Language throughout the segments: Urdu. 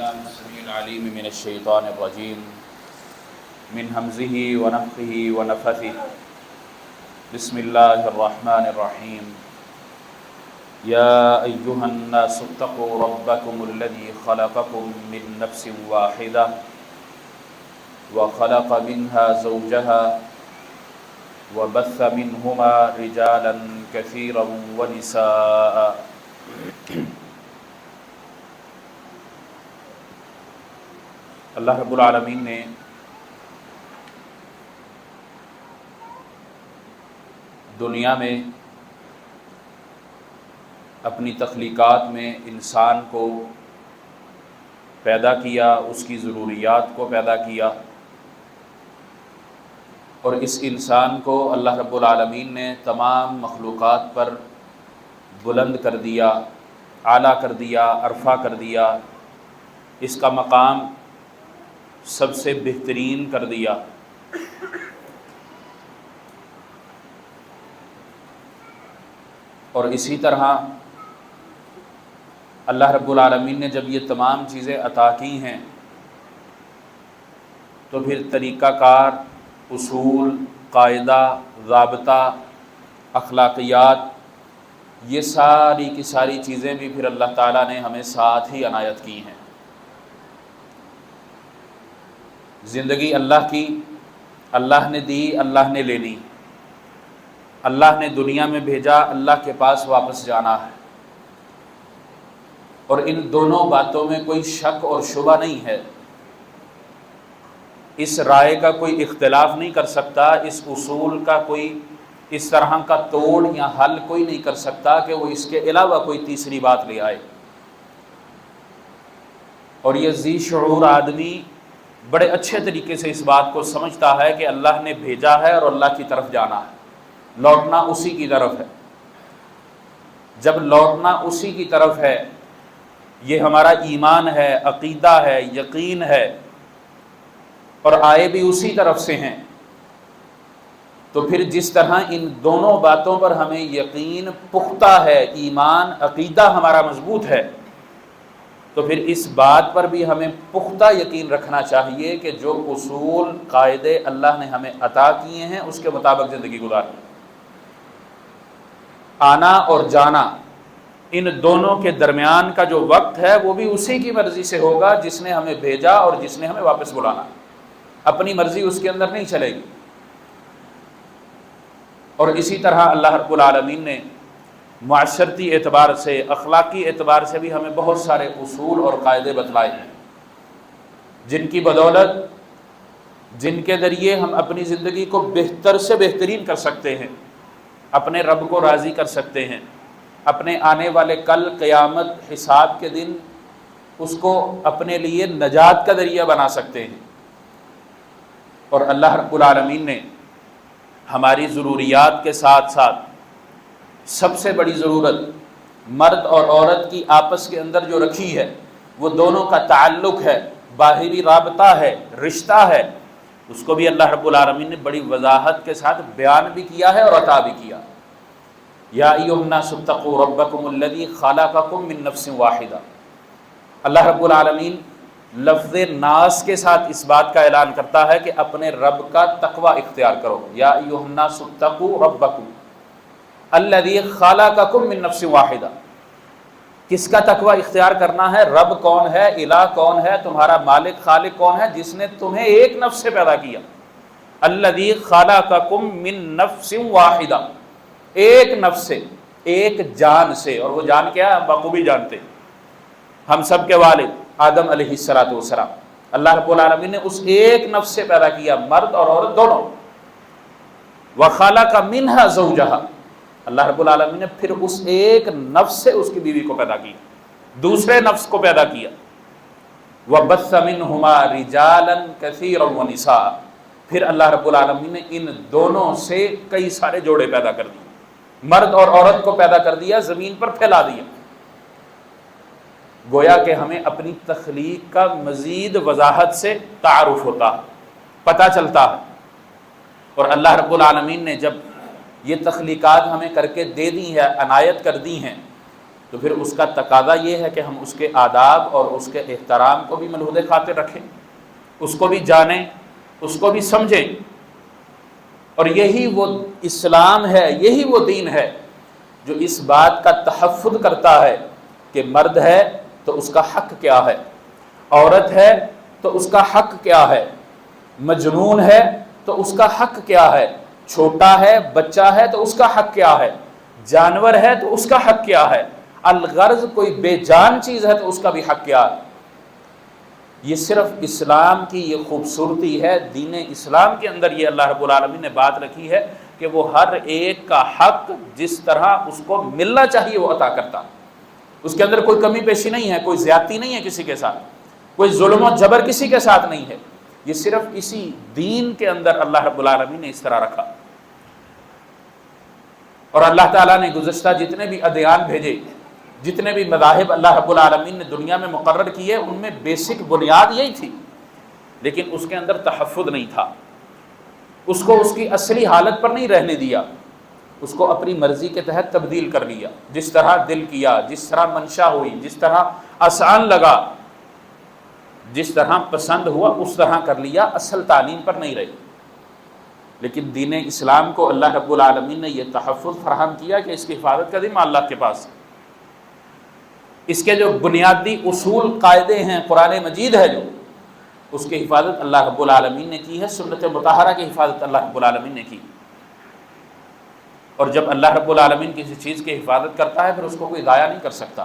بالله السميع العليم من الشيطان الرجيم من همزه ونفخه ونفثه بسم الله الرحمن الرحيم يا أيها الناس اتقوا ربكم الذي خلقكم من نفس واحدة وخلق منها زوجها وبث منهما رجالا كثيرا ونساء اللہ رب العالمین نے دنیا میں اپنی تخلیقات میں انسان کو پیدا کیا، اس کی ضروریات کو پیدا کیا، اور اس انسان کو اللہ رب العالمین نے تمام مخلوقات پر بلند کر دیا، اعلیٰ کر دیا، عرفہ کر دیا، اس کا مقام سب سے بہترین کر دیا۔ اور اسی طرح اللہ رب العالمین نے جب یہ تمام چیزیں عطا کی ہیں تو پھر طریقہ کار، اصول، قاعدہ، ضابطہ، اخلاقیات، یہ ساری کی ساری چیزیں بھی پھر اللہ تعالیٰ نے ہمیں ساتھ ہی عنایت کی ہیں۔ زندگی اللہ کی، اللہ نے دی، اللہ نے لینی، اللہ نے دنیا میں بھیجا، اللہ کے پاس واپس جانا ہے، اور ان دونوں باتوں میں کوئی شک اور شبہ نہیں ہے۔ اس رائے کا کوئی اختلاف نہیں کر سکتا، اس اصول کا کوئی اس طرح کا توڑ یا حل کوئی نہیں کر سکتا کہ وہ اس کے علاوہ کوئی تیسری بات لے آئے۔ اور یہ ذی شعور آدمی بڑے اچھے طریقے سے اس بات کو سمجھتا ہے کہ اللہ نے بھیجا ہے اور اللہ کی طرف جانا ہے، لوٹنا اسی کی طرف ہے۔ جب لوٹنا اسی کی طرف ہے، یہ ہمارا ایمان ہے، عقیدہ ہے، یقین ہے، اور آئے بھی اسی طرف سے ہیں، تو پھر جس طرح ان دونوں باتوں پر ہمیں یقین پختہ ہے، ایمان، عقیدہ ہمارا مضبوط ہے، تو پھر اس بات پر بھی ہمیں پختہ یقین رکھنا چاہیے کہ جو اصول، قاعدے اللہ نے ہمیں عطا کیے ہیں اس کے مطابق زندگی گزاریں۔ آنا اور جانا، ان دونوں کے درمیان کا جو وقت ہے وہ بھی اسی کی مرضی سے ہوگا جس نے ہمیں بھیجا اور جس نے ہمیں واپس بلانا۔ اپنی مرضی اس کے اندر نہیں چلے گی۔ اور اسی طرح اللہ رب العالمین نے معاشرتی اعتبار سے، اخلاقی اعتبار سے بھی ہمیں بہت سارے اصول اور قاعدے بتلائے ہیں، جن کی بدولت، جن کے ذریعے ہم اپنی زندگی کو بہتر سے بہترین کر سکتے ہیں، اپنے رب کو راضی کر سکتے ہیں، اپنے آنے والے کل قیامت حساب کے دن اس کو اپنے لیے نجات کا ذریعہ بنا سکتے ہیں۔ اور اللہ رب العالمین نے ہماری ضروریات کے ساتھ ساتھ سب سے بڑی ضرورت مرد اور عورت کی آپس کے اندر جو رکھی ہے، وہ دونوں کا تعلق ہے، باہری رابطہ ہے، رشتہ ہے، اس کو بھی اللہ رب العالمین نے بڑی وضاحت کے ساتھ بیان بھی کیا ہے اور عطا بھی کیا۔ یا ایھا الناس اتقوا ربکم الذی خلقکم من نفس واحدہ۔ اللہ رب العالمین لفظ ناس کے ساتھ اس بات کا اعلان کرتا ہے کہ اپنے رب کا تقوی اختیار کرو۔ یا ایھا الناس اتقوا ربکم الذی خلقکم من نفس واحدہ۔ کس کا تقوی اختیار کرنا ہے؟ رب کون ہے، الہ کون ہے، تمہارا مالک خالق کون ہے، جس نے تمہیں ایک نفس سے پیدا کیا۔ الذی خلقکم من نفس واحدہ، ایک نفس سے، ایک جان سے۔ اور وہ جان کیا ہے؟ ہم بخوبی جانتے ہیں، ہم سب کے والد آدم علیہ السلام۔ اللہ رب العالمین نے اس ایک نفس سے پیدا کیا، مرد اور عورت دونوں۔ وَخَلَقَ مِنْهَا زَوْجَهَا، اللہ رب العالمین نے پھر اس ایک نفس سے اس کی بیوی کو پیدا کیا، دوسرے نفس کو پیدا کیا۔ وَبَثَّ مِنْهُمَا رِجَالًا كَثِيرًا وَنِسَاءً، پھر اللہ رب العالمین نے ان دونوں سے کئی سارے جوڑے پیدا کر دیے، مرد اور عورت کو پیدا کر دیا، زمین پر پھیلا دیا۔ گویا کہ ہمیں اپنی تخلیق کا مزید وضاحت سے تعارف ہوتا ہے، پتہ چلتا ہے۔ اور اللہ رب العالمین نے جب یہ تخلیقات ہمیں کر کے دے دی ہے، عنایت کر دی ہیں، تو پھر اس کا تقاضا یہ ہے کہ ہم اس کے آداب اور اس کے احترام کو بھی ملحوظ خاطر رکھیں، اس کو بھی جانیں، اس کو بھی سمجھیں۔ اور یہی وہ اسلام ہے، یہی وہ دین ہے جو اس بات کا تحفظ کرتا ہے کہ مرد ہے تو اس کا حق کیا ہے، عورت ہے تو اس کا حق کیا ہے، مجنون ہے تو اس کا حق کیا ہے، چھوٹا ہے، بچہ ہے تو اس کا حق کیا ہے، جانور ہے تو اس کا حق کیا ہے، الغرض کوئی بے جان چیز ہے تو اس کا بھی حق کیا ہے۔ یہ صرف اسلام کی یہ خوبصورتی ہے، دین اسلام کے اندر یہ اللہ رب العالمین نے بات رکھی ہے کہ وہ ہر ایک کا حق جس طرح اس کو ملنا چاہیے وہ عطا کرتا، اس کے اندر کوئی کمی پیشی نہیں ہے، کوئی زیادتی نہیں ہے کسی کے ساتھ، کوئی ظلم و جبر کسی کے ساتھ نہیں ہے۔ یہ صرف اسی دین کے اندر اللہ رب العالمین نے اس طرح رکھا۔ اور اللہ تعالیٰ نے گزشتہ جتنے بھی ادیان بھیجے، جتنے بھی مذاہب اللہ رب العالمین نے دنیا میں مقرر کیے، ان میں بیسک بنیاد یہی تھی، لیکن اس کے اندر تحفظ نہیں تھا، اس کو اس کی اصلی حالت پر نہیں رہنے دیا، اس کو اپنی مرضی کے تحت تبدیل کر لیا، جس طرح دل کیا، جس طرح منشا ہوئی، جس طرح آسان لگا، جس طرح پسند ہوا اس طرح کر لیا، اصل تعلیم پر نہیں رہی۔ لیکن دین اسلام کو اللہ رب العالمین نے یہ تحفظ فراہم کیا کہ اس کی حفاظت کا ذمہ اللہ کے پاس ہے۔ اس کے جو بنیادی اصول قاعدے ہیں، قرآن مجید ہے جو، اس کی حفاظت اللہ رب العالمین نے کی ہے، سنت مطہرہ کی حفاظت اللہ رب العالمین نے کی۔ اور جب اللہ رب العالمین کسی چیز کی حفاظت کرتا ہے پھر اس کو کوئی ضائع نہیں کر سکتا۔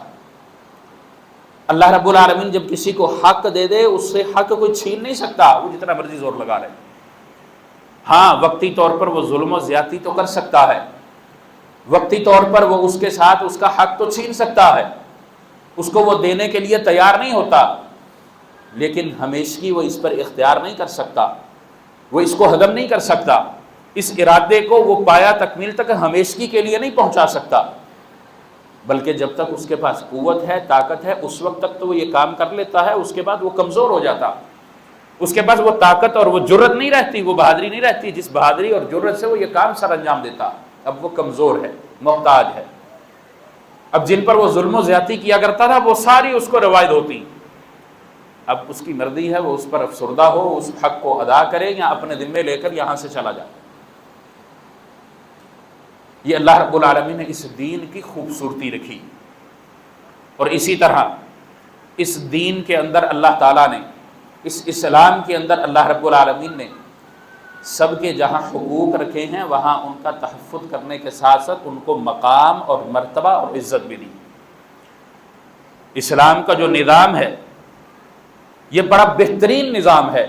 اللہ رب العالمین جب کسی کو حق دے دے اس سے حق کوئی چھین نہیں سکتا، وہ جتنا مرضی زور لگا لے۔ ہاں وقتی طور پر وہ ظلم و زیادتی تو کر سکتا ہے، وقتی طور پر وہ اس کے ساتھ اس کا حق تو چھین سکتا ہے، اس کو وہ دینے کے لیے تیار نہیں ہوتا، لیکن ہمیشگی وہ اس پر اختیار نہیں کر سکتا، وہ اس کو ہضم نہیں کر سکتا، اس ارادے کو وہ پایا تکمیل تک ہمیشگی کے لیے نہیں پہنچا سکتا، بلکہ جب تک اس کے پاس قوت ہے، طاقت ہے، اس وقت تک تو وہ یہ کام کر لیتا ہے، اس کے بعد وہ کمزور ہو جاتا، اس کے پاس وہ طاقت اور وہ جرت نہیں رہتی، وہ بہادری نہیں رہتی جس بہادری اور جرت سے وہ یہ کام سر انجام دیتا۔ اب وہ کمزور ہے، محتاج ہے۔ اب جن پر وہ ظلم و زیادتی کیا کرتا تھا وہ ساری اس کو روایت ہوتی، اب اس کی مرضی ہے وہ اس پر افسردہ ہو، اس حق کو ادا کرے یا اپنے ذمے لے کر یہاں سے چلا جائے۔ یہ اللہ رب العالمین نے اس دین کی خوبصورتی رکھی۔ اور اسی طرح اس دین کے اندر اللہ تعالیٰ نے، اس اسلام کے اندر اللہ رب العالمین نے سب کے جہاں حقوق رکھے ہیں وہاں ان کا تحفظ کرنے کے ساتھ ساتھ ان کو مقام اور مرتبہ اور عزت بھی دی۔ اسلام کا جو نظام ہے یہ بڑا بہترین نظام ہے۔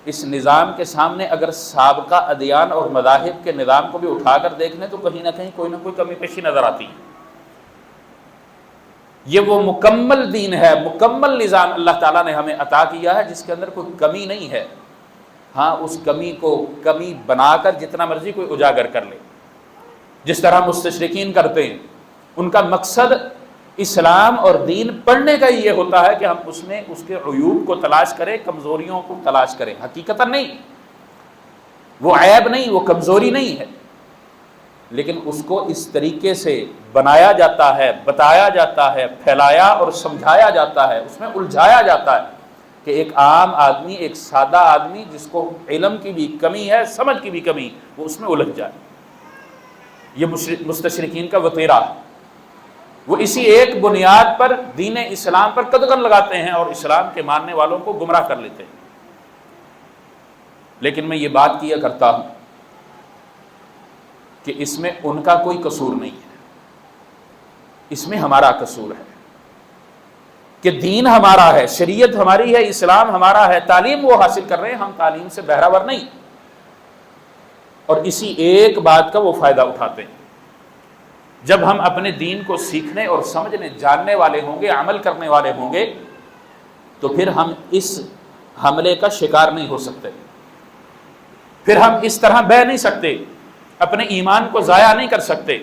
اس نظام کے سامنے اگر سابقہ ادیان اور مذاہب کے نظام کو بھی اٹھا کر دیکھ لیں تو کہیں نہ کہیں کوئی نہ کوئی کمی پیشی نظر آتی ہے۔ یہ وہ مکمل دین ہے، مکمل نظام اللہ تعالیٰ نے ہمیں عطا کیا ہے جس کے اندر کوئی کمی نہیں ہے۔ ہاں اس کمی کو کمی بنا کر جتنا مرضی کوئی اجاگر کر لے، جس طرح مستشرقین کرتے ہیں، ان کا مقصد اسلام اور دین پڑھنے کا یہ ہوتا ہے کہ ہم اس میں اس کے عیوب کو تلاش کریں، کمزوریوں کو تلاش کریں، حقیقتاً نہیں، وہ عیب نہیں، وہ کمزوری نہیں ہے، لیکن اس کو اس طریقے سے بنایا جاتا ہے، بتایا جاتا ہے، پھیلایا اور سمجھایا جاتا ہے، اس میں الجھایا جاتا ہے کہ ایک عام آدمی، ایک سادہ آدمی جس کو علم کی بھی کمی ہے، سمجھ کی بھی کمی، وہ اس میں الجھ جائے۔ یہ مستشرقین کا وتیرہ ہے، وہ اسی ایک بنیاد پر دین اسلام پر قدغن لگاتے ہیں اور اسلام کے ماننے والوں کو گمراہ کر لیتے ہیں۔ لیکن میں یہ بات کیا کرتا ہوں کہ اس میں ان کا کوئی قصور نہیں ہے، اس میں ہمارا قصور ہے کہ دین ہمارا ہے، شریعت ہماری ہے، اسلام ہمارا ہے، تعلیم وہ حاصل کر رہے ہیں، ہم تعلیم سے بہرہور نہیں، اور اسی ایک بات کا وہ فائدہ اٹھاتے ہیں۔ جب ہم اپنے دین کو سیکھنے اور سمجھنے جاننے والے ہوں گے، عمل کرنے والے ہوں گے، تو پھر ہم اس حملے کا شکار نہیں ہو سکتے، پھر ہم اس طرح بہہ نہیں سکتے، اپنے ایمان کو ضائع نہیں کر سکتے۔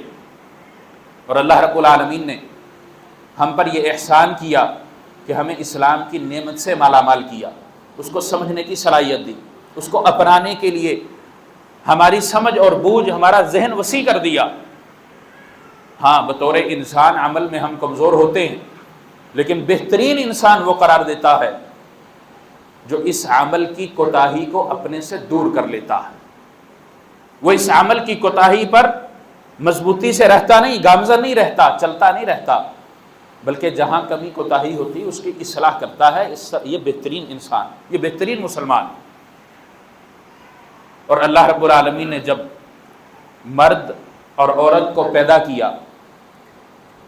اور اللہ رب العالمین نے ہم پر یہ احسان کیا کہ ہمیں اسلام کی نعمت سے مالا مال کیا، اس کو سمجھنے کی صلاحیت دی، اس کو اپنانے کے لیے ہماری سمجھ اور بوجھ، ہمارا ذہن وسیع کر دیا۔ ہاں بطور انسان عمل میں ہم کمزور ہوتے ہیں، لیکن بہترین انسان وہ قرار دیتا ہے جو اس عمل کی کوتاہی کو اپنے سے دور کر لیتا ہے، وہ اس عمل کی کوتاہی پر مضبوطی سے رہتا نہیں، گامزن نہیں رہتا، چلتا نہیں رہتا، بلکہ جہاں کمی کوتاہی ہوتی اس کی اصلاح کرتا ہے۔ یہ بہترین انسان، یہ بہترین مسلمان۔ اور اللہ رب العالمین نے جب مرد اور عورت کو پیدا کیا،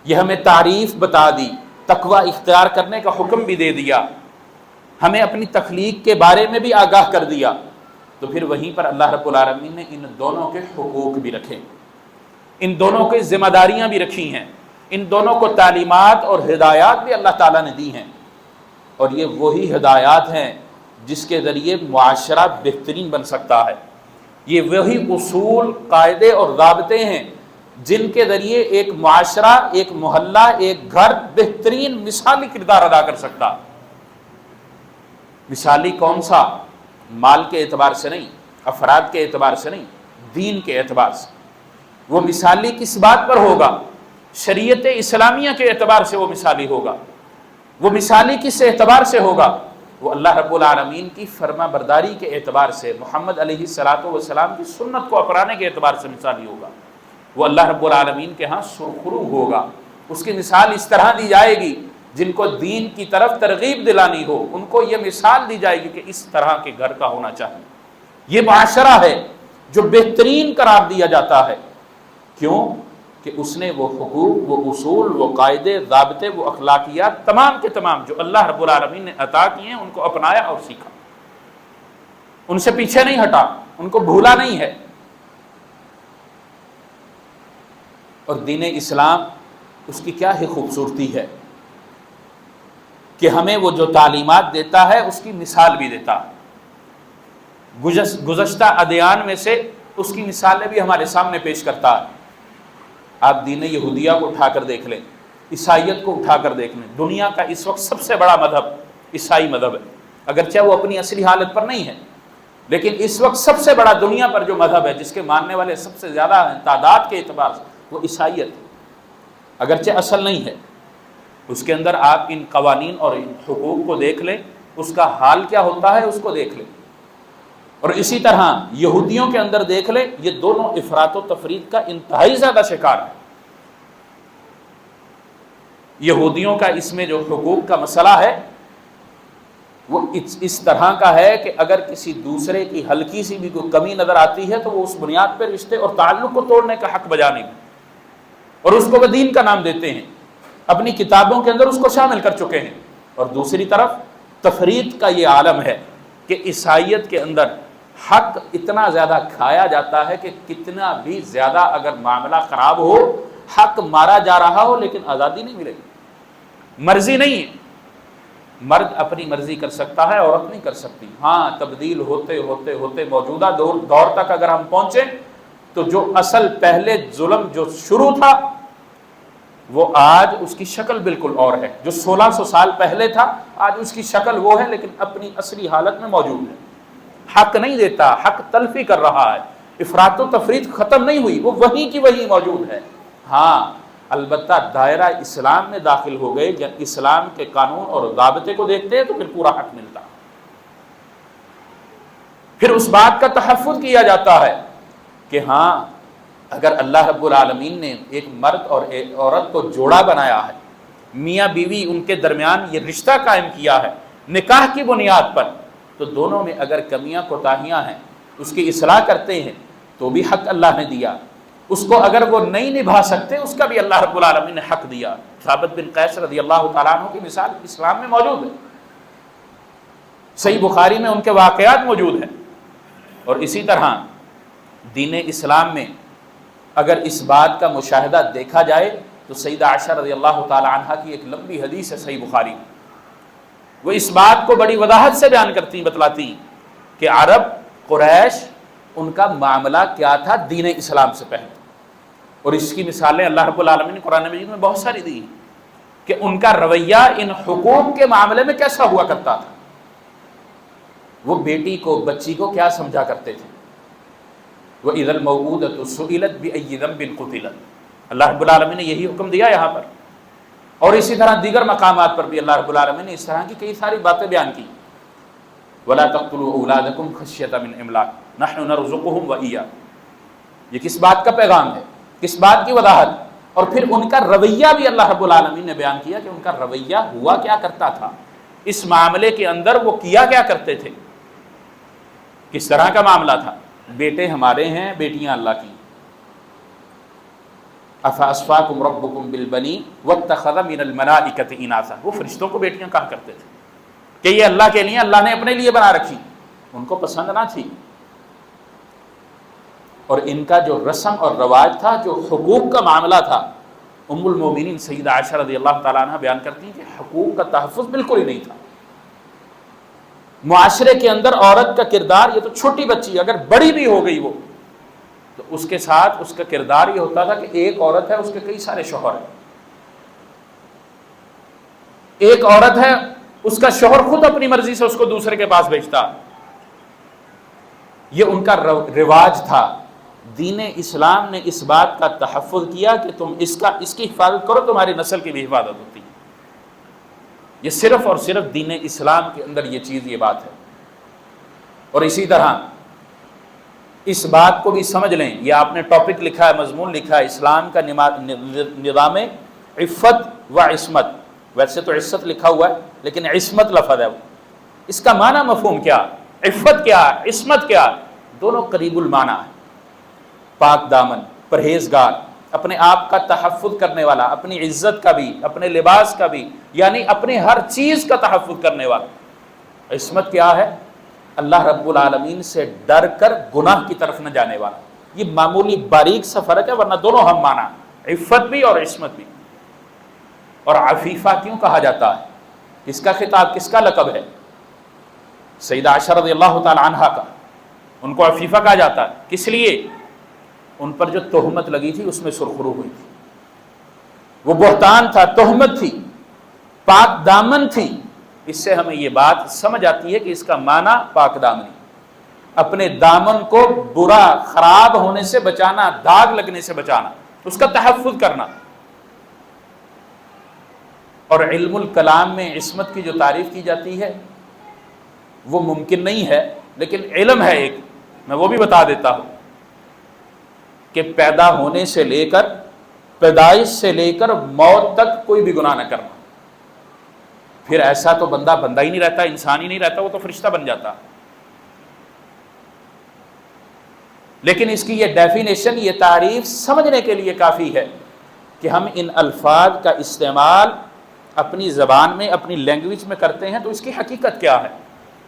یہ ہمیں تعریف بتا دی، تقوی اختیار کرنے کا حکم بھی دے دیا، ہمیں اپنی تخلیق کے بارے میں بھی آگاہ کر دیا، تو پھر وہیں پر اللہ رب العالمین نے ان دونوں کے حقوق بھی رکھے، ان دونوں کی ذمہ داریاں بھی رکھی ہیں، ان دونوں کو تعلیمات اور ہدایات بھی اللہ تعالیٰ نے دی ہیں، اور یہ وہی ہدایات ہیں جس کے ذریعے معاشرہ بہترین بن سکتا ہے۔ یہ وہی اصول، قاعدے اور ضابطے ہیں جن کے ذریعے ایک معاشرہ، ایک محلہ، ایک گھر بہترین مثالی کردار ادا کر سکتا۔ مثالی کون سا؟ مال کے اعتبار سے نہیں، افراد کے اعتبار سے نہیں، دین کے اعتبار سے۔ وہ مثالی کس بات پر ہوگا؟ شریعت اسلامیہ کے اعتبار سے وہ مثالی ہوگا۔ وہ مثالی کس اعتبار سے ہوگا؟ وہ اللہ رب العالمین کی فرما برداری کے اعتبار سے، محمد علیہ الصلوۃ والسلام کی سنت کو اپنانے کے اعتبار سے مثالی ہوگا۔ وہ اللہ رب العالمین کے ہاں سرخرو ہوگا۔ اس کی مثال اس طرح دی جائے گی، جن کو دین کی طرف ترغیب دلانی ہو ان کو یہ مثال دی جائے گی کہ اس طرح کے گھر کا ہونا چاہیے۔ یہ معاشرہ ہے جو بہترین قرار دیا جاتا ہے۔ کیوں؟ کہ اس نے وہ حقوق، وہ اصول، وہ قاعدے، ضابطے، وہ اخلاقیات تمام کے تمام جو اللہ رب العالمین نے عطا کیے ہیں ان کو اپنایا اور سیکھا، ان سے پیچھے نہیں ہٹا، ان کو بھولا نہیں ہے۔ اور دین اسلام اس کی کیا ہی خوبصورتی ہے کہ ہمیں وہ جو تعلیمات دیتا ہے اس کی مثال بھی دیتا ہے۔ گزشتہ ادیان میں سے اس کی مثالیں بھی ہمارے سامنے پیش کرتا ہے۔ آپ دین یہودیہ کو اٹھا کر دیکھ لیں، عیسائیت کو اٹھا کر دیکھ لیں، دنیا کا اس وقت سب سے بڑا مذہب عیسائی مذہب ہے، اگرچہ وہ اپنی اصلی حالت پر نہیں ہے، لیکن اس وقت سب سے بڑا دنیا پر جو مذہب ہے جس کے ماننے والے سب سے زیادہ ہیں تعداد کے اعتبار سے، وہ عیسائیت ہے، اگرچہ اصل نہیں ہے۔ اس کے اندر آپ ان قوانین اور ان حقوق کو دیکھ لیں، اس کا حال کیا ہوتا ہے اس کو دیکھ لیں۔ اور اسی طرح یہودیوں کے اندر دیکھ لیں، یہ دونوں افراط و تفریط کا انتہائی زیادہ شکار ہے۔ یہودیوں کا اس میں جو حقوق کا مسئلہ ہے وہ اس طرح کا ہے کہ اگر کسی دوسرے کی ہلکی سی بھی کوئی کمی نظر آتی ہے تو وہ اس بنیاد پر رشتے اور تعلق کو توڑنے کا حق بجا نہیں، اور اس کو وہ دین کا نام دیتے ہیں، اپنی کتابوں کے اندر اس کو شامل کر چکے ہیں۔ اور دوسری طرف تفریط کا یہ عالم ہے کہ عیسائیت کے اندر حق اتنا زیادہ کھایا جاتا ہے کہ کتنا بھی زیادہ اگر معاملہ خراب ہو، حق مارا جا رہا ہو، لیکن آزادی نہیں ملے گی، مرضی نہیں ہے۔ مرد اپنی مرضی کر سکتا ہے، عورت نہیں کر سکتی۔ ہاں تبدیل ہوتے ہوتے ہوتے موجودہ دور تک اگر ہم پہنچے تو جو اصل پہلے ظلم جو شروع تھا وہ آج اس کی شکل بالکل اور ہے، جو 1600 سال پہلے تھا آج اس کی شکل وہ ہے، لیکن اپنی اصلی حالت میں موجود ہے۔ حق نہیں دیتا، حق تلفی کر رہا ہے، افراط و تفریط ختم نہیں ہوئی، وہ وہیں کی وہیں موجود ہے۔ ہاں البتہ دائرہ اسلام میں داخل ہو گئے، جب اسلام کے قانون اور ضابطے کو دیکھتے ہیں تو پھر پورا حق ملتا، پھر اس بات کا تحفظ کیا جاتا ہے کہ ہاں اگر اللہ رب العالمین نے ایک مرد اور ایک عورت کو جوڑا بنایا ہے، میاں بیوی ان کے درمیان یہ رشتہ قائم کیا ہے نکاح کی بنیاد پر، تو دونوں میں اگر کمیاں کوتاہیاں ہیں اس کی اصلاح کرتے ہیں تو بھی حق اللہ نے دیا، اس کو اگر وہ نہیں نبھا سکتے اس کا بھی اللہ رب العالمین نے حق دیا۔ ثابت بن قیس رضی اللہ تعالیٰ عنہ کی مثال اسلام میں موجود ہے، صحیح بخاری میں ان کے واقعات موجود ہیں۔ اور اسی طرح دین اسلام میں اگر اس بات کا مشاہدہ دیکھا جائے تو سیدہ عائشہ رضی اللہ تعالیٰ عنہ کی ایک لمبی حدیث ہے صحیح بخاری میں، وہ اس بات کو بڑی وضاحت سے بیان کرتی بتلاتی کہ عرب قریش ان کا معاملہ کیا تھا دین اسلام سے پہلے، اور اس کی مثالیں اللہ رب العالمین نے قرآن مجید میں بہت ساری دی کہ ان کا رویہ ان حقوق کے معاملے میں کیسا ہوا کرتا تھا۔ وہ بیٹی کو، بچی کو کیا سمجھا کرتے تھے؟ وَإِذَا الْمَوْءُودَةُ سُئِلَتْ بِأَيِّ ذَنبٍ قُتِلَتْ، اللہ رب العالمین نے یہی حکم دیا یہاں پر، اور اسی طرح دیگر مقامات پر بھی اللہ رب العالمین نے اس طرح کی کئی ساری باتیں بیان کی. وَلَا تَقْتُلُوا أَوْلَادَكُمْ خَشْيَةَ مِنْ إِمْلَاقٍ نَحْنُ نَرْزُقُهُمْ وَإِيَّاكُمْ. یہ کس بات کا پیغام ہے، کس بات کی وضاحت؟ اور پھر ان کا رویہ بھی اللہ رب العالمین نے بیان کیا کہ ان کا رویہ ہوا کیا کرتا تھا، اس معاملے کے اندر وہ کیا کرتے تھے، کس طرح کا معاملہ تھا. بیٹے ہمارے ہیں، بیٹیاں اللہ کی. أَفَأَصْفَاكُمْ رَبُّكُمْ بِالْبَنِينَ وَاتَّخَذَ مِنَ الْمَلَائِكَةِ إِنَاثًا. وہ فرشتوں کو بیٹیاں کہا کرتے تھے کہ یہ اللہ کے لیے، اللہ نے اپنے لیے بنا رکھی، ان کو پسند نہ تھی. اور ان کا جو رسم اور رواج تھا، جو حقوق کا معاملہ تھا، ام المومنین سیدہ عائشہ رضی اللہ تعالیٰ عنہ بیان کرتی ہیں کہ حقوق کا تحفظ بالکل ہی نہیں تھا. معاشرے کے اندر عورت کا کردار، یہ تو چھوٹی بچی اگر بڑی بھی ہو گئی وہ، تو اس کے ساتھ اس کا کردار یہ ہوتا تھا کہ ایک عورت ہے، اس کے کئی سارے شوہر ہیں. ایک عورت ہے، اس کا شوہر خود اپنی مرضی سے اس کو دوسرے کے پاس بھیجتا. یہ ان کا رواج تھا. دین اسلام نے اس بات کا تحفظ کیا کہ تم اس کی حفاظت کرو، تمہاری نسل کی بھی حفاظت ہوتی ہے. یہ صرف اور صرف دین اسلام کے اندر یہ چیز، یہ بات ہے. اور اسی طرح اس بات کو بھی سمجھ لیں، یہ آپ نے ٹاپک لکھا ہے، مضمون لکھا ہے، اسلام کا نظام عفت و عصمت. ویسے تو عصمت لکھا ہوا ہے لیکن عصمت لفظ ہے. اس کا معنی مفہوم کیا، عفت کیا، عصمت کیا، دونوں قریب المعنی ہے. پاک دامن، پرہیزگار، اپنے آپ کا تحفظ کرنے والا، اپنی عزت کا بھی، اپنے لباس کا بھی، یعنی اپنے ہر چیز کا تحفظ کرنے والا. عصمت کیا ہے؟ اللہ رب العالمین سے ڈر کر گناہ کی طرف نہ جانے والا. یہ معمولی باریک سا فرق ہے، ورنہ دونوں ہم مانا، عفت بھی اور عصمت بھی. اور عفیفہ کیوں کہا جاتا ہے؟ کس کا خطاب، کس کا لقب ہے؟ سیدہ عائشہ رضی اللہ تعالی عنہا کا. ان کو عفیفہ کہا جاتا ہے کس لیے؟ ان پر جو تہمت لگی تھی اس میں سرخرو ہوئی تھی. وہ بہتان تھا، تہمت تھی، پاک دامن تھی. اس سے ہمیں یہ بات سمجھ آتی ہے کہ اس کا معنی پاک دامنی، اپنے دامن کو برا خراب ہونے سے بچانا، داغ لگنے سے بچانا، اس کا تحفظ کرنا. اور علم الکلام میں عصمت کی جو تعریف کی جاتی ہے وہ ممکن نہیں ہے، لیکن علم ہے ایک، میں وہ بھی بتا دیتا ہوں کہ پیدا ہونے سے لے کر، پیدائش سے لے کر موت تک کوئی بھی گناہ نہ کرنا. پھر ایسا تو بندہ ہی نہیں رہتا، انسان ہی نہیں رہتا، وہ تو فرشتہ بن جاتا. لیکن اس کی یہ ڈیفینیشن، یہ تعریف سمجھنے کے لیے کافی ہے کہ ہم ان الفاظ کا استعمال اپنی زبان میں، اپنی لینگویج میں کرتے ہیں تو اس کی حقیقت کیا ہے،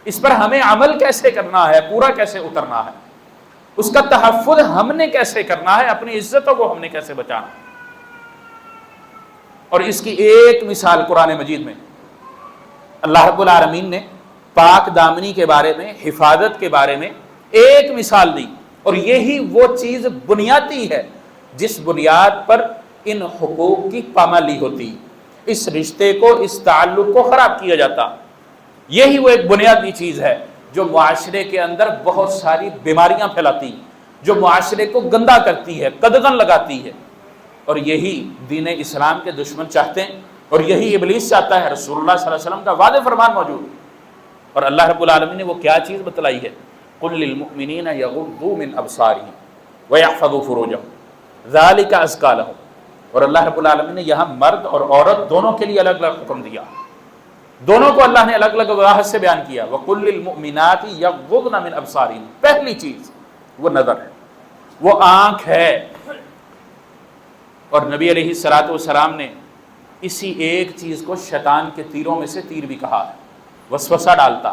اس پر ہمیں عمل کیسے کرنا ہے، پورا کیسے اترنا ہے، اس کا تحفظ ہم نے کیسے کرنا ہے، اپنی عزتوں کو ہم نے کیسے بچانا. اور اس کی ایک مثال قرآن مجید میں اللہ رب العالمین نے پاک دامنی کے بارے میں، حفاظت کے بارے میں ایک مثال دی. اور یہی وہ چیز بنیادی ہے جس بنیاد پر ان حقوق کی پامالی ہوتی، اس رشتے کو، اس تعلق کو خراب کیا جاتا. یہی وہ ایک بنیادی چیز ہے جو معاشرے کے اندر بہت ساری بیماریاں پھیلاتی، جو معاشرے کو گندا کرتی ہے، قدغن لگاتی ہے. اور یہی دین اسلام کے دشمن چاہتے ہیں، اور یہی ابلیس چاہتا ہے. رسول اللہ صلی اللہ علیہ وسلم کا واضح فرمان موجود. اور اللہ رب العالمین نے وہ کیا چیز بتلائی ہے؟ قُلْ لِلْمُؤْمِنِينَ يَغُضُّوا مِنْ أَبْصَارِهِمْ وَيَحْفَظُوا فُرُوجَهُمْ ذَلِكَ أَزْكَىٰ لَهُمْ. اور اللہ رب العالمین نے یہاں مرد اور عورت دونوں کے لیے الگ الگ حکم دیا، دونوں کو اللہ نے الگ الگ وضاحت سے بیان کیا. وَقُلْ لِلْمُؤْمِنَاتِ يَغْضُضْنَ مِنْ أَبْصَارِهِنَّ. پہلی چیز وہ نظر ہے، وہ آنکھ ہے. اور نبی علیہ الصلوۃ والسلام نے اسی ایک چیز کو شیطان کے تیروں میں سے تیر بھی کہا ہے، وسوسہ ڈالتا.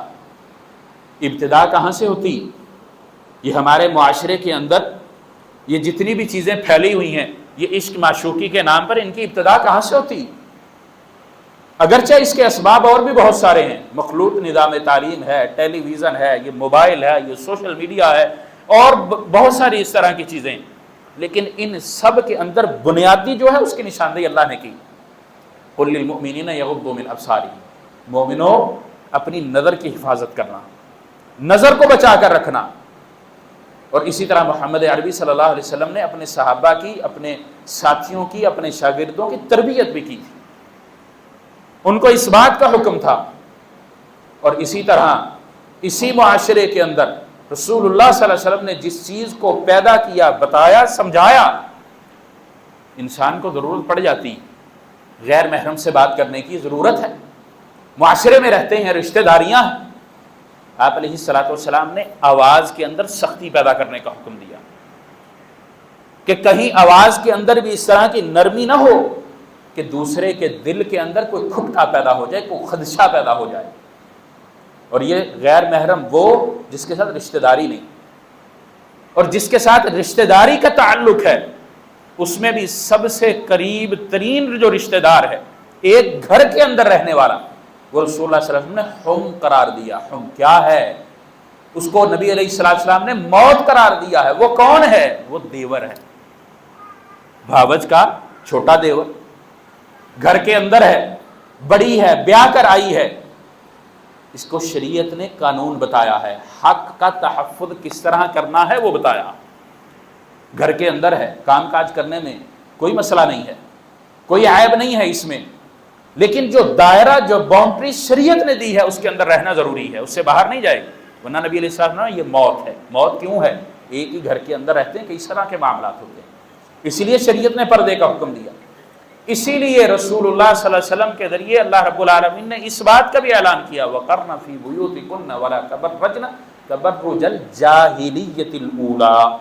ابتدا کہاں سے ہوتی؟ یہ ہمارے معاشرے کے اندر یہ جتنی بھی چیزیں پھیلی ہوئی ہیں، یہ عشق معشوقی کے نام پر، ان کی ابتدا کہاں سے ہوتی؟ اگرچہ اس کے اسباب اور بھی بہت سارے ہیں، مخلوط نظام تعلیم ہے، ٹیلی ویژن ہے، یہ موبائل ہے، یہ سوشل میڈیا ہے، اور بہت ساری اس طرح کی چیزیں. لیکن ان سب کے اندر بنیادی جو ہے اس کی نشاندہی اللہ نے کی. قُلْ لِلْمُؤْمِنِينَ يَغُضُّوا مِنْ أَبْصَارِهِمْ. مومنوں اپنی نظر کی حفاظت کرنا، نظر کو بچا کر رکھنا. اور اسی طرح محمد عربی صلی اللہ علیہ وسلم نے اپنے صحابہ کی، اپنے ساتھیوں کی، اپنے شاگردوں کی تربیت بھی کی تھی، ان کو اس بات کا حکم تھا۔ اور اسی طرح اسی معاشرے کے اندر رسول اللہ صلی اللہ علیہ وسلم نے جس چیز کو پیدا کیا، بتایا، سمجھایا، انسان کو ضرورت پڑ جاتی، غیر محرم سے بات کرنے کی ضرورت ہے، معاشرے میں رہتے ہیں، رشتہ داریاں ہیں، آپ علیہ الصلوۃ والسلام نے آواز کے اندر سختی پیدا کرنے کا حکم دیا کہ کہیں آواز کے اندر بھی اس طرح کی نرمی نہ ہو کہ دوسرے کے دل کے اندر کوئی کھٹکا پیدا ہو جائے، کوئی خدشہ پیدا ہو جائے۔ اور یہ غیر محرم وہ جس کے ساتھ رشتہ داری نہیں، اور جس کے ساتھ رشتہ داری کا تعلق ہے اس میں بھی سب سے قریب ترین جو رشتہ دار ہے، ایک گھر کے اندر رہنے والا، وہ رسول اللہ صلی اللہ علیہ وسلم نے حم قرار دیا۔ حم کیا ہے؟ اس کو نبی علیہ السلام نے موت قرار دیا ہے۔ وہ کون ہے؟ وہ دیور ہے، بھاوج کا چھوٹا دیور، گھر کے اندر ہے، بڑی ہے، بیاہ کر آئی ہے، اس کو شریعت نے قانون بتایا ہے، حق کا تحفظ کس طرح کرنا ہے وہ بتایا۔ گھر کے اندر ہے، کام کاج کرنے میں کوئی مسئلہ نہیں ہے، کوئی عیب نہیں ہے اس میں، لیکن جو دائرہ، جو باؤنڈری شریعت نے دی ہے اس کے اندر رہنا ضروری ہے، اس سے باہر نہیں جائے گی، ورنہ نبی علیہ السلام نے یہ موت ہے۔ موت کیوں ہے؟ ایک ہی گھر کے اندر رہتے ہیں، کئی طرح کے معاملات ہوتے ہیں، اسی لیے شریعت نے پردے کا حکم دیا۔ اسی لیے رسول اللہ صلی اللہ علیہ وسلم کے ذریعے اللہ رب العالمین نے اس بات کا بھی اعلان کیا، وَقَرْنَ فِي بُيُوتِكُنَّ وَلَا تَبَرَّجْنَ تَبَرُّجَ الْجَاهِلِيَّةِ الْأُولَىٰ،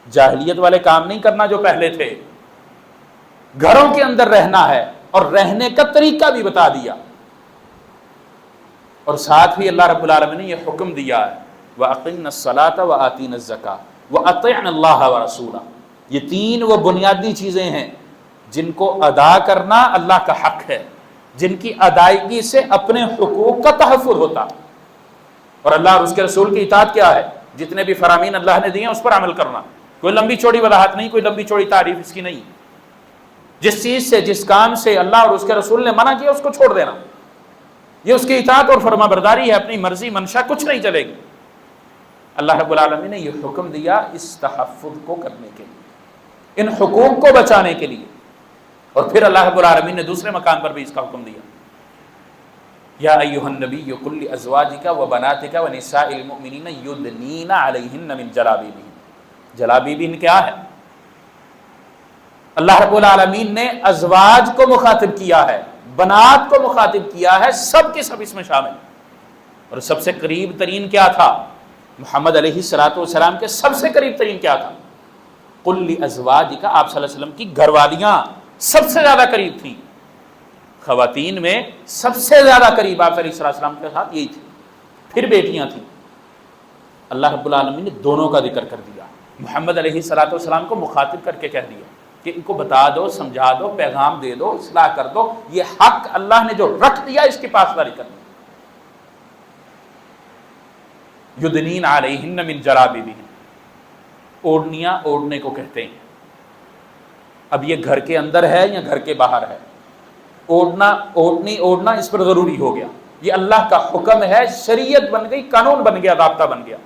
جاہلیت والے کام نہیں کرنا جو پہلے تھے، گھروں کے اندر رہنا ہے، اور رہنے کا طریقہ بھی بتا دیا، اور ساتھ ہی اللہ رب العالمین نے یہ حکم دیا ہے وَأَقِمْنَ الصَّلَاةَ وَآتِينَ الزَّكَاةَ وَأَطِعْنَ اللَّهَ وَرَسُولَهُ، یہ تین وہ بنیادی چیزیں ہیں جن کو ادا کرنا اللہ کا حق ہے، جن کی ادائیگی سے اپنے حقوق کا تحفظ ہوتا، اور اللہ اور اس کے رسول کی اطاعت کیا ہے؟ جتنے بھی فرامین اللہ نے دیے ہیں اس پر عمل کرنا، کوئی لمبی چوڑی وضاحت نہیں، کوئی لمبی چوڑی تعریف اس کی نہیں، جس چیز سے، جس کام سے اللہ اور اس کے رسول نے منع کیا اس کو چھوڑ دینا، یہ اس کی اطاعت اور فرما برداری ہے، اپنی مرضی منشا کچھ نہیں چلے گی۔ اللہ رب العالمین نے یہ حکم دیا اس تحفظ کو کرنے کے لیے، ان حقوق کو بچانے کے لیے، اور پھر اللہ رب العالمین نے دوسرے مقام پر بھی اس کا حکم دیا، یا ایھا النبی قل لازواجک وبناتک ونساء المؤمنین یدنین علیہن من جلابیبہن۔ جلابیبہن کیا ہے؟ اللہ رب العالمین نے ازواج کو مخاطب کیا ہے، بنات کو مخاطب کیا ہے، سب کے سب اس میں شامل، اور سب سے قریب ترین کیا تھا؟ محمد علیہ الصلوۃ والسلام کے سب سے قریب ترین کیا تھا؟ قل لازواجک، آپ صلی اللہ علیہ وسلم کی گھر والیاں سب سے زیادہ قریب تھیں، خواتین میں سب سے زیادہ قریب آپ علیہ السلام کے ساتھ یہی تھی، پھر بیٹیاں تھیں۔ اللہ رب العالمین نے دونوں کا ذکر کر دیا، محمد علیہ الصلوۃ والسلام کو مخاطب کر کے کہہ دیا کہ ان کو بتا دو، سمجھا دو، پیغام دے دو، اصلاح کر دو، یہ حق اللہ نے جو رکھ دیا اس کی پاسداری کرنی۔ یدنین علیہن من جلابیبہن، اوڑھنیاں اوڑھنے کو کہتے ہیں۔ اب یہ گھر کے اندر ہے یا گھر کے باہر ہے، اوڑھنا، اوڑھنا اس پر ضروری ہو گیا، یہ اللہ کا حکم ہے، شریعت بن گئی، قانون بن گیا، ضابطہ بن گیا،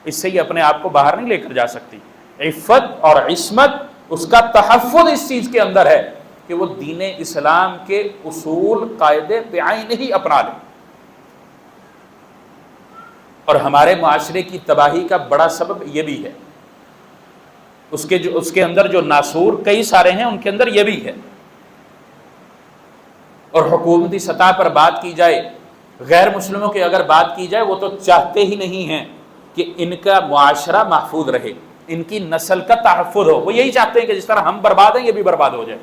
اس سے یہ اپنے آپ کو باہر نہیں لے کر جا سکتی۔ عفت اور عصمت، اس کا تحفظ اس چیز کے اندر ہے کہ وہ دین اسلام کے اصول، قاعدے بعین ہی اپنا لے۔ اور ہمارے معاشرے کی تباہی کا بڑا سبب یہ بھی ہے، اس کے اندر جو ناسور کئی سارے ہیں، ان کے اندر یہ بھی ہے۔ اور حکومتی سطح پر بات کی جائے، غیر مسلموں کی اگر بات کی جائے، وہ تو چاہتے ہی نہیں ہیں کہ ان کا معاشرہ محفوظ رہے، ان کی نسل کا تحفظ ہو، وہ یہی چاہتے ہیں کہ جس طرح ہم برباد ہیں یہ بھی برباد ہو جائے۔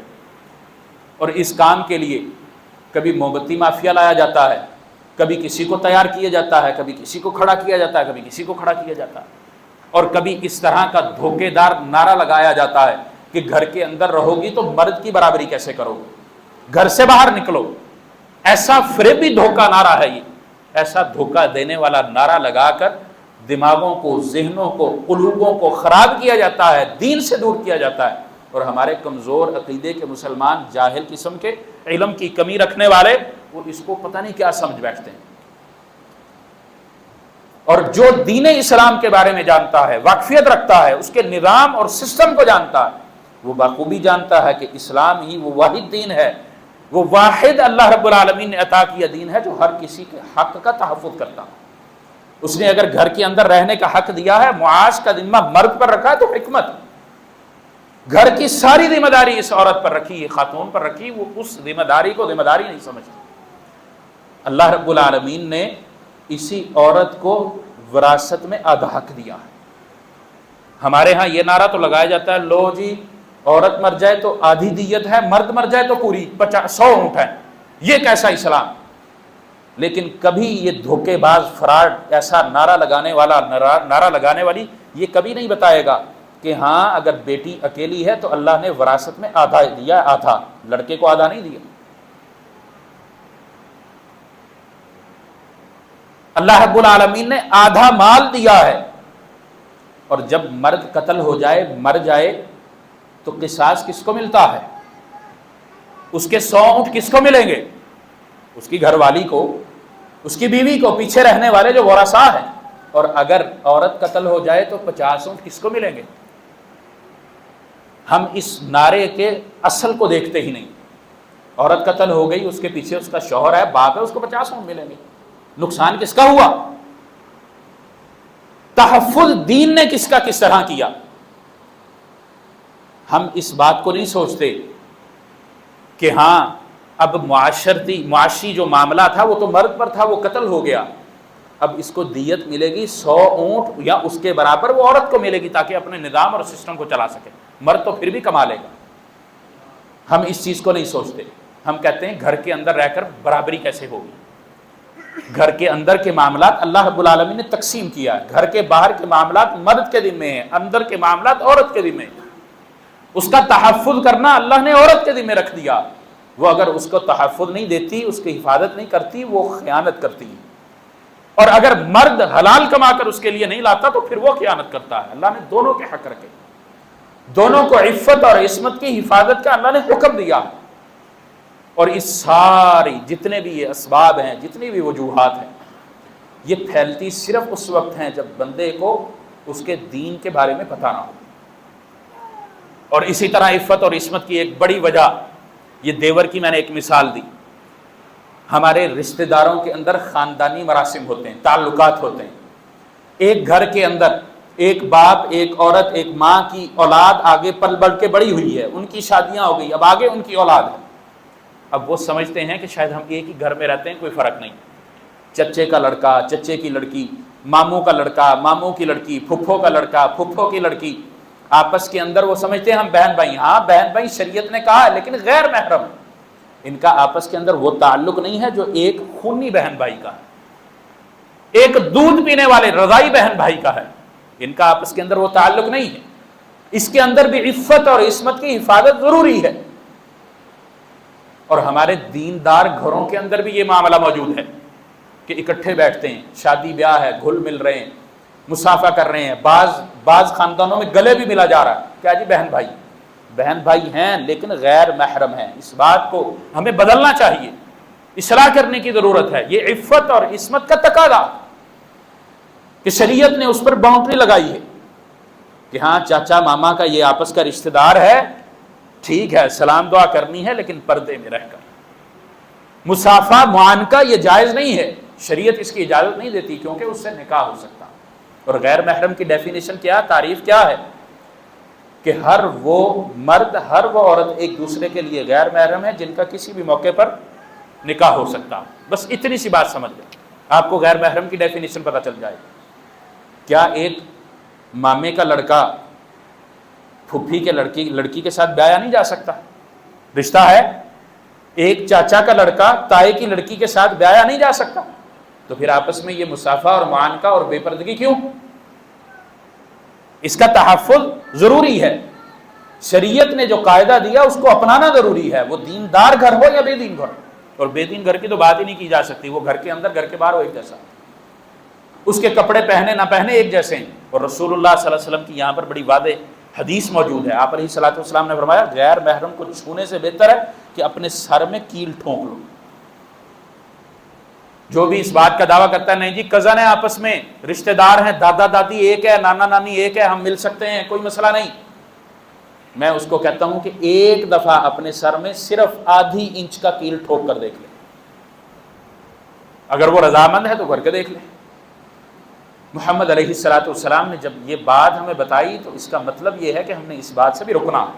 اور اس کام کے لیے کبھی موم بتی مافیا لایا جاتا ہے، کبھی کسی کو تیار کیا جاتا ہے، کبھی کسی کو کھڑا کیا جاتا ہے، کبھی کسی کو کھڑا کیا جاتا ہے، اور کبھی اس طرح کا دھوکے دار نعرہ لگایا جاتا ہے کہ گھر کے اندر رہو گی تو مرد کی برابری کیسے کرو گے، گھر سے باہر نکلو۔ ایسا فریبی دھوکہ نعرہ ہے یہ، ایسا دھوکہ دینے والا نعرہ لگا کر دماغوں کو، ذہنوں کو، قلوبوں کو خراب کیا جاتا ہے، دین سے دور کیا جاتا ہے، اور ہمارے کمزور عقیدے کے مسلمان، جاہل قسم کے، علم کی کمی رکھنے والے، وہ اس کو پتہ نہیں کیا سمجھ بیٹھتے ہیں۔ اور جو دین اسلام کے بارے میں جانتا ہے، واقفیت رکھتا ہے، اس کے نظام اور سسٹم کو جانتا ہے، وہ بخوبی جانتا ہے کہ اسلام ہی وہ واحد دین ہے، وہ واحد اللہ رب العالمین نے عطا کیا دین ہے جو ہر کسی کے حق کا تحفظ کرتا ہے۔ اس نے اگر گھر کے اندر رہنے کا حق دیا ہے، معاش کا ذمہ مرد پر رکھا ہے تو حکمت، گھر کی ساری ذمہ داری اس عورت پر رکھی ہے، خاتون پر رکھی، وہ اس ذمہ داری کو ذمہ داری نہیں سمجھتی۔ اللہ رب العالمین نے اسی عورت کو وراثت میں آدھا حق دیا ہے۔ ہمارے ہاں یہ نعرہ تو لگایا جاتا ہے، لو جی عورت مر جائے تو آدھی دیت ہے، مرد مر جائے تو پوری 100 اونٹ ہے، یہ کیسا اسلام؟ لیکن کبھی یہ دھوکے باز فراڈ ایسا نعرہ لگانے والی یہ کبھی نہیں بتائے گا کہ ہاں اگر بیٹی اکیلی ہے تو اللہ نے وراثت میں آدھا دیا، آدھا، لڑکے کو آدھا نہیں دیا۔ اللہ رب العالمین نے آدھا مال دیا ہے، اور جب مرد قتل ہو جائے، مر جائے، تو قصاص کس کو ملتا ہے؟ اس کے 100 اونٹ کس کو ملیں گے؟ اس کی گھر والی کو، اس کی بیوی کو، پیچھے رہنے والے جو ورثاء ہیں۔ اور اگر عورت قتل ہو جائے تو 50 اونٹ کس کو ملیں گے؟ ہم اس نعرے کے اصل کو دیکھتے ہی نہیں۔ عورت قتل ہو گئی، اس کے پیچھے اس کا شوہر ہے، باپ ہے، اس کو 50 اونٹ ملیں گے۔ نقصان کس کا ہوا؟ تحفظ دین نے کس کا کس طرح کیا؟ ہم اس بات کو نہیں سوچتے کہ ہاں اب معاشی جو معاملہ تھا وہ تو مرد پر تھا، وہ قتل ہو گیا، اب اس کو دیت ملے گی 100 اونٹ یا اس کے برابر وہ عورت کو ملے گی تاکہ اپنے نظام اور سسٹم کو چلا سکے، مرد تو پھر بھی کما لے گا۔ ہم اس چیز کو نہیں سوچتے، ہم کہتے ہیں گھر کے اندر رہ کر برابری کیسے ہوگی؟ گھر کے اندر کے معاملات اللہ رب العالمین نے تقسیم کیا ہے، گھر کے باہر کے معاملات مرد کے ذمے ہیں، اندر کے معاملات عورت کے ذمے ہیں۔ اس کا تحفظ کرنا اللہ نے عورت کے ذمہ رکھ دیا، وہ اگر اس کو تحفظ نہیں دیتی، اس کی حفاظت نہیں کرتی، وہ خیانت کرتی ہے۔ اور اگر مرد حلال کما کر اس کے لیے نہیں لاتا تو پھر وہ خیانت کرتا ہے۔ اللہ نے دونوں کے حق رکھے، دونوں کو عفت اور عصمت کی حفاظت کا اللہ نے حکم دیا۔ اور اس ساری جتنے بھی یہ اسباب ہیں، جتنی بھی وجوہات ہیں، یہ پھیلتی صرف اس وقت ہیں جب بندے کو اس کے دین کے بارے میں پتہ نہ ہو۔ اور اسی طرح عفت اور عصمت کی ایک بڑی وجہ، یہ دیور کی میں نے ایک مثال دی، ہمارے رشتہ داروں کے اندر خاندانی مراسم ہوتے ہیں، تعلقات ہوتے ہیں۔ ایک گھر کے اندر ایک باپ، ایک عورت، ایک ماں کی اولاد آگے پل بڑھ کے بڑی ہوئی ہے، ان کی شادیاں ہو گئی، اب آگے ان کی اولاد ہے۔ اب وہ سمجھتے ہیں کہ شاید ہم ایک ہی گھر میں رہتے ہیں، کوئی فرق نہیں، چچے کا لڑکا، چچے کی لڑکی، ماموں کا لڑکا، ماموں کی لڑکی، پھپھو کا لڑکا، پھپھو کی لڑکی، آپس کے اندر وہ سمجھتے ہیں ہم بہن بھائی۔ ہاں بہن بھائی شریعت نے کہا ہے، لیکن غیر محرم، ان کا آپس کے اندر وہ تعلق نہیں ہے جو ایک خونی بہن بھائی کا ہے، ایک دودھ پینے والے رضائی بہن بھائی کا ہے، ان کا آپس کے اندر وہ تعلق نہیں ہے۔ اس کے اندر بھی عفت اور عصمت کی حفاظت ضروری ہے۔ اور ہمارے دیندار گھروں کے اندر بھی یہ معاملہ موجود ہے کہ اکٹھے بیٹھتے ہیں، شادی بیاہ ہے، گھل مل رہے ہیں، مسافہ کر رہے ہیں، بعض خاندانوں میں گلے بھی ملا جا رہا ہے، کیا جی بہن بھائی، بہن بھائی ہیں لیکن غیر محرم ہیں۔ اس بات کو ہمیں بدلنا چاہیے، اصلاح کرنے کی ضرورت ہے۔ یہ عفت اور عصمت کا تقاضا کہ شریعت نے اس پر باؤنڈری لگائی ہے کہ ہاں چاچا ماما کا یہ آپس کا رشتہ دار ہے، ٹھیک ہے، سلام دعا کرنی ہے لیکن پردے میں رہ کر۔ مسافہ معانقہ یہ جائز نہیں ہے، شریعت اس کی اجازت نہیں دیتی کیونکہ اس سے نکاح ہو سکتا۔ اور غیر محرم کی ڈیفینیشن کیا، تعریف کیا ہے کہ ہر وہ مرد، ہر وہ عورت ایک دوسرے کے لیے غیر محرم ہے جن کا کسی بھی موقع پر نکاح ہو سکتا۔ بس اتنی سی بات سمجھ لیں، آپ کو غیر محرم کی ڈیفینیشن پتہ چل جائے۔ کیا ایک مامے کا لڑکا پھپھی کے لڑکی کے ساتھ بیایا نہیں جا سکتا؟ رشتہ ہے۔ ایک چاچا کا لڑکا تائی کی لڑکی کے ساتھ بیایا نہیں جا سکتا؟ تو پھر آپس میں یہ مسافہ اور معانقہ اور بے پردگی کیوں؟ اس کا تحفظ ضروری ہے۔ شریعت نے جو قاعدہ دیا اس کو اپنانا ضروری ہے، وہ دیندار گھر ہو یا بے دین گھر۔ اور بے دین گھر کی تو بات ہی نہیں کی جا سکتی، وہ گھر کے اندر گھر کے باہر ہو ایک جیسا، اس کے کپڑے پہنے نہ پہنے ایک جیسے ہیں۔ اور رسول اللہ صلی اللہ علیہ وسلم کی یہاں پر بڑی واضح حدیث موجود ہے، آپ علیہ الصلوۃ والسلام نے فرمایا غیر محرم کو چھونے سے بہتر ہے کہ اپنے سر میں کیل ٹھونک لو۔ جو بھی اس بات کا دعویٰ کرتا ہے نہیں جی کزن ہے آپس میں، رشتہ دار ہیں، دادا دادی ایک ہے، نانا نانی ایک ہے، ہم مل سکتے ہیں، کوئی مسئلہ نہیں، میں اس کو کہتا ہوں کہ ایک دفعہ اپنے سر میں صرف آدھی انچ کا کیل ٹھوک کر دیکھ لیں، اگر وہ رضامند ہے تو کر کے دیکھ لیں۔ محمد علیہ الصلوۃ والسلام نے جب یہ بات ہمیں بتائی تو اس کا مطلب یہ ہے کہ ہم نے اس بات سے بھی رکنا ہے،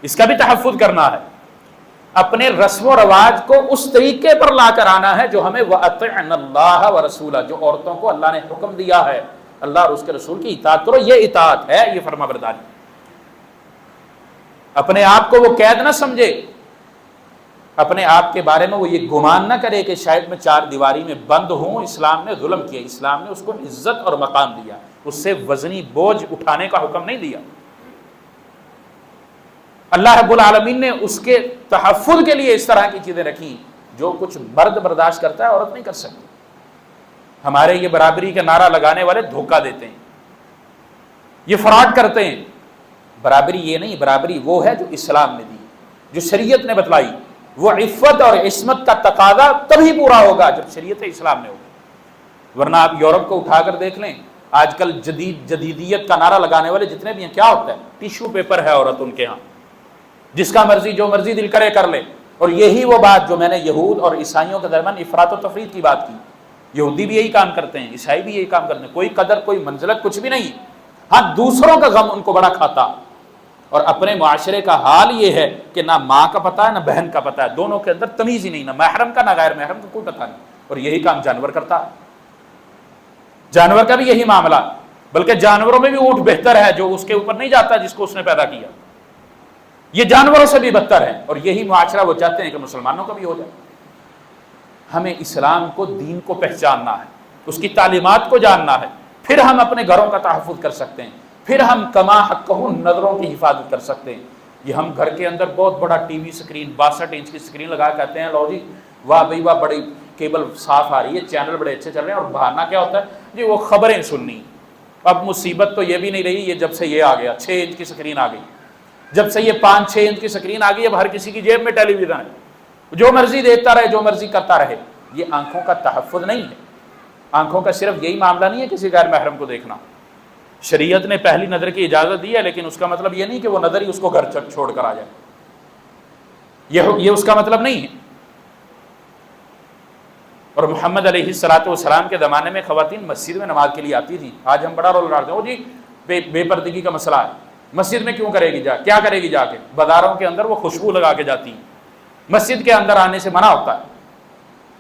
اس کا بھی تحفظ کرنا ہے، اپنے رسم و رواج کو اس طریقے پر لا کر آنا ہے جو ہمیں وَأَطِعْنَ اللَّهَ وَرَسُولَهُ، جو عورتوں کو اللہ نے حکم دیا ہے اللہ اور اس کے رسول کی اطاعت کرو، یہ اطاعت ہے، یہ فرما برداری۔ اپنے آپ کو وہ قید نہ سمجھے، اپنے آپ کے بارے میں وہ یہ گمان نہ کرے کہ شاید میں چار دیواری میں بند ہوں، اسلام نے ظلم کیا، اسلام نے اس کو عزت اور مقام دیا، اس سے وزنی بوجھ اٹھانے کا حکم نہیں دیا۔ اللہ رب العالمین نے اس کے تحفظ کے لیے اس طرح کی چیزیں رکھی جو کچھ مرد برداشت کرتا ہے عورت نہیں کر سکتی۔ ہمارے یہ برابری کا نعرہ لگانے والے دھوکہ دیتے ہیں، یہ فراڈ کرتے ہیں۔ برابری یہ نہیں، برابری وہ ہے جو اسلام نے دی، جو شریعت نے بتلائی، وہ عفت اور عصمت کا تقاضا تبھی پورا ہوگا جب شریعت اسلام نے ہوگا، ورنہ آپ یورپ کو اٹھا کر دیکھ لیں، آج کل جدیدیت کا نعرہ لگانے والے جتنے بھی ہیں کیا ہوتا ہے؟ ٹیشو پیپر ہے عورت ان کے ہاں، جس کا مرضی جو مرضی دل کرے کر لے۔ اور یہی وہ بات جو میں نے یہود اور عیسائیوں کے درمیان افراط و تفریط کی بات کی، یہودی بھی یہی کام کرتے ہیں، عیسائی بھی یہی کام کرتے ہیں، کوئی قدر کوئی منزلت کچھ بھی نہیں، ہاں دوسروں کا غم ان کو بڑا کھاتا۔ اور اپنے معاشرے کا حال یہ ہے کہ نہ ماں کا پتہ ہے نہ بہن کا پتہ ہے، دونوں کے اندر تمیز ہی نہیں، نہ محرم کا نہ غیر محرم کا کوئی پتہ نہیں، اور یہی کام جانور کرتا ہے، جانور کا بھی یہی معاملہ، بلکہ جانوروں میں بھی اونٹ بہتر ہے جو اس کے اوپر نہیں جاتا جس کو اس نے پیدا کیا، یہ جانوروں سے بھی بدتر ہے، اور یہی معاشرہ وہ چاہتے ہیں کہ مسلمانوں کا بھی ہو جائے۔ ہمیں اسلام کو، دین کو پہچاننا ہے، اس کی تعلیمات کو جاننا ہے، پھر ہم اپنے گھروں کا تحفظ کر سکتے ہیں، پھر ہم کما حقہ نظروں کی حفاظت کر سکتے ہیں۔ یہ ہم گھر کے اندر بہت بڑا ٹی وی سکرین 62 انچ کی سکرین لگا کہتے ہیں لو جی واہ بھائی واہ بڑی کیبل صاف آ رہی ہے، چینل بڑے اچھے چل رہے ہیں، اور بہانا کیا ہوتا ہے جی وہ خبریں سننی۔ اب مصیبت تو یہ بھی نہیں رہی، یہ جب سے یہ آ گیا 6 انچ کی سکرین آ گئی، جب سے یہ 5-6 انچ کی سکرین آ گئی، اب ہر کسی کی جیب میں ٹیلی ویژن ہے، جو مرضی دیکھتا رہے، جو مرضی کرتا رہے۔ یہ آنکھوں کا تحفظ نہیں ہے، آنکھوں کا صرف یہی معاملہ نہیں ہے کسی غیر محرم کو دیکھنا۔ شریعت نے پہلی نظر کی اجازت دی ہے، لیکن اس کا مطلب یہ نہیں کہ وہ نظر ہی اس کو گھر چھوڑ کر آ جائے، یہ اس کا مطلب نہیں ہے۔ اور محمد علیہ الصلوۃ والسلام کے زمانے میں خواتین مسجد میں نماز کے لیے آتی تھیں، آج ہم بڑا رول ڈالتے ہیں، وہ جی بے پردگی کا مسئلہ ہے، مسجد میں کیوں کرے گی جا، کیا کرے گی جا کے؟ بازاروں کے اندر وہ خوشبو لگا کے جاتی ہیں، مسجد کے اندر آنے سے منع ہوتا ہے۔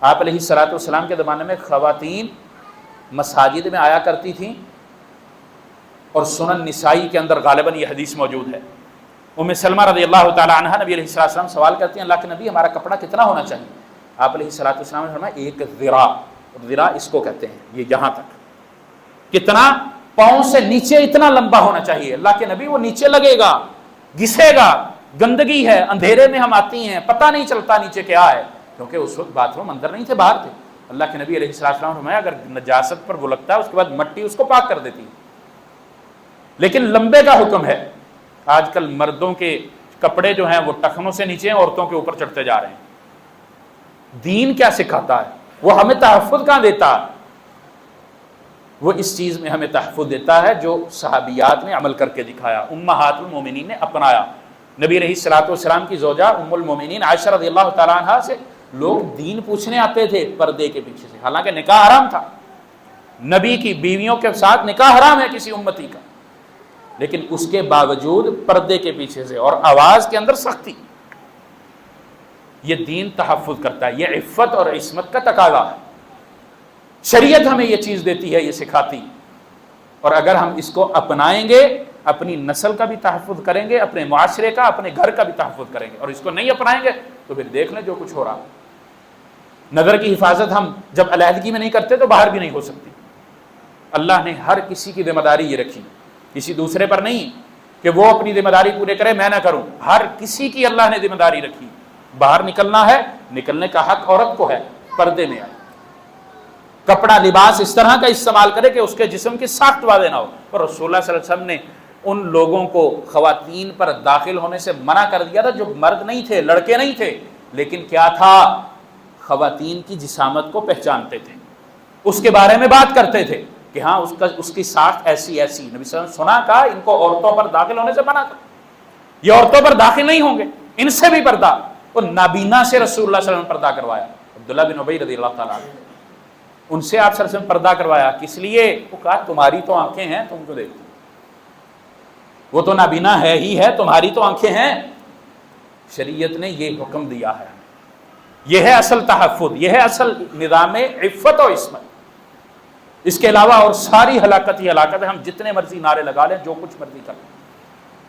آپ علیہ الصلوۃ والسلام کے زمانے میں خواتین مساجد میں آیا کرتی تھیں، اور سنن نسائی کے اندر غالباً یہ حدیث موجود ہے۔ ام سلمہ رضی اللہ تعالی عنہا نبی علیہ السلام سوال کرتی ہیں اللہ کے نبی ہمارا کپڑا کتنا ہونا چاہیے؟ آپ علیہ السلام نے فرمایا 1 ذراع، اور ذراع اس کو کہتے ہیں یہ یہاں تک، کتنا؟ پاؤں سے نیچے اتنا لمبا ہونا چاہیے۔ اللہ کے نبی وہ نیچے لگے گا، گھسے گا، گندگی ہے، اندھیرے میں ہم آتی ہیں پتہ نہیں چلتا نیچے کیا ہے، کیونکہ اس وقت باتھ روم اندر نہیں تھے باہر تھے۔ اللہ کے نبی علیہ السلام نے فرمایا اگر نجاست پر وہ لگتا ہے اس کے بعد مٹی اس کو پاک کر دیتی ہے، لیکن لمبے کا حکم ہے۔ آج کل مردوں کے کپڑے جو ہیں وہ ٹخنوں سے نیچے ہیں، عورتوں کے اوپر چڑھتے جا رہے ہیں۔ دین کیا سکھاتا ہے؟ وہ ہمیں تحفظ کہاں دیتا ہے؟ وہ اس چیز میں ہمیں تحفظ دیتا ہے جو صحابیات نے عمل کر کے دکھایا، امہات المومنین نے اپنایا۔ نبی علیہ الصلوۃ والسلام کی زوجہ ام المومنین عائشہ رضی اللہ تعالیٰ عنہا سے لوگ دین پوچھنے آتے تھے پردے کے پیچھے سے، حالانکہ نکاح حرام تھا، نبی کی بیویوں کے ساتھ نکاح حرام ہے کسی امتی کا، لیکن اس کے باوجود پردے کے پیچھے سے اور آواز کے اندر سختی۔ یہ دین تحفظ کرتا ہے، یہ عفت اور عصمت کا تقاضا ہے۔ شریعت ہمیں یہ چیز دیتی ہے، یہ سکھاتی، اور اگر ہم اس کو اپنائیں گے اپنی نسل کا بھی تحفظ کریں گے، اپنے معاشرے کا، اپنے گھر کا بھی تحفظ کریں گے، اور اس کو نہیں اپنائیں گے تو پھر دیکھ لیں جو کچھ ہو رہا۔ نظر کی حفاظت ہم جب علیحدگی میں نہیں کرتے تو باہر بھی نہیں ہو سکتی۔ اللہ نے ہر کسی کی ذمہ داری یہ رکھی، کسی دوسرے پر نہیں کہ وہ اپنی ذمہ داری پورے کرے میں نہ کروں، ہر کسی کی اللہ نے ذمہ داری رکھی۔ باہر نکلنا ہے، نکلنے کا حق عورت کو ہے، پردے میں آئے، کپڑا لباس اس طرح کا استعمال کرے کہ اس کے جسم کی ساخت واضح نہ ہو۔ اور رسول اللہ صلی اللہ علیہ وسلم نے ان لوگوں کو خواتین پر داخل ہونے سے منع کر دیا تھا جو مرد نہیں تھے، لڑکے نہیں تھے، لیکن کیا تھا؟ خواتین کی جسامت کو پہچانتے تھے، اس کے بارے میں بات کرتے تھے کہ ہاں اس کی ساخت ایسی ایسی. نبی صلی اللہ علیہ وسلم سنا کہا ان کو عورتوں پر داخل ہونے سے منع کر، یہ عورتوں پر داخل نہیں ہوں گے، ان سے بھی پردہ. اور نابینا سے رسول اللہ صلی اللہ علیہ وسلم پردہ کروایا. عبداللہ بن ابی رضی اللہ تعالیٰ عنہ، ان سے آپ صلی اللہ علیہ وسلم پردہ کروایا. کس لیے؟ وہ کہا تمہاری تو آنکھیں ہیں، تم کو دیکھتے، وہ تو نابینا ہے ہی ہے، تمہاری تو آنکھیں ہیں. شریعت نے یہ حکم دیا ہے. یہ ہے اصل تحفظ، یہ ہے اصل نظام عفت و عصمت. اس کے علاوہ اور ساری ہلاکت ہی ہلاکت ہے. ہم جتنے مرضی نعرے لگا لیں، جو کچھ مرضی کر لیں.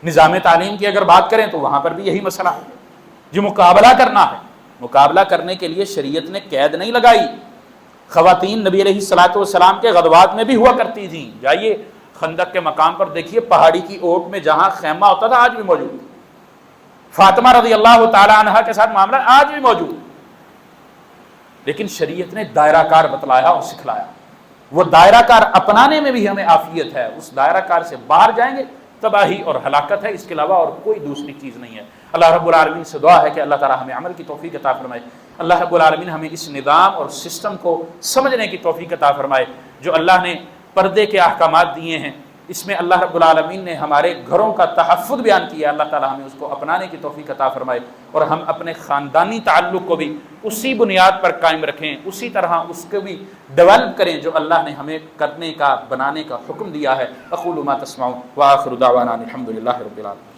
نظام تعلیم کی اگر بات کریں تو وہاں پر بھی یہی مسئلہ ہے. جو مقابلہ کرنا ہے، مقابلہ کرنے کے لیے شریعت نے قید نہیں لگائی. خواتین نبی علیہ الصلوۃ والسلام کے غزوات میں بھی ہوا کرتی تھیں. جائیے خندق کے مقام پر دیکھیے، پہاڑی کی اوٹ میں جہاں خیمہ ہوتا تھا آج بھی موجود ہے. فاطمہ رضی اللہ تعالی عنہا کے ساتھ معاملہ آج بھی موجود ہے. لیکن شریعت نے دائرہ کار بتلایا اور سکھلایا. وہ دائرہ کار اپنانے میں بھی ہمیں عافیت ہے. اس دائرہ کار سے باہر جائیں گے تباہی اور ہلاکت ہے. اس کے علاوہ اور کوئی دوسری چیز نہیں ہے. اللہ رب العالمین سے دعا ہے کہ اللہ تعالی ہمیں عمل کی توفیق عطا فرمائے. اللہ رب العالمین ہمیں اس نظام اور سسٹم کو سمجھنے کی توفیق عطا فرمائے جو اللہ نے پردے کے احکامات دیے ہیں. اس میں اللہ رب العالمین نے ہمارے گھروں کا تحفظ بیان کیا. اللہ تعالی ہمیں اس کو اپنانے کی توفیق عطا فرمائے اور ہم اپنے خاندانی تعلق کو بھی اسی بنیاد پر قائم رکھیں، اسی طرح اس کو بھی ڈیولپ کریں جو اللہ نے ہمیں کرنے کا، بنانے کا حکم دیا ہے. اقول ما تسمعون وآخر دعوانا الحمد للہ رب العالمین.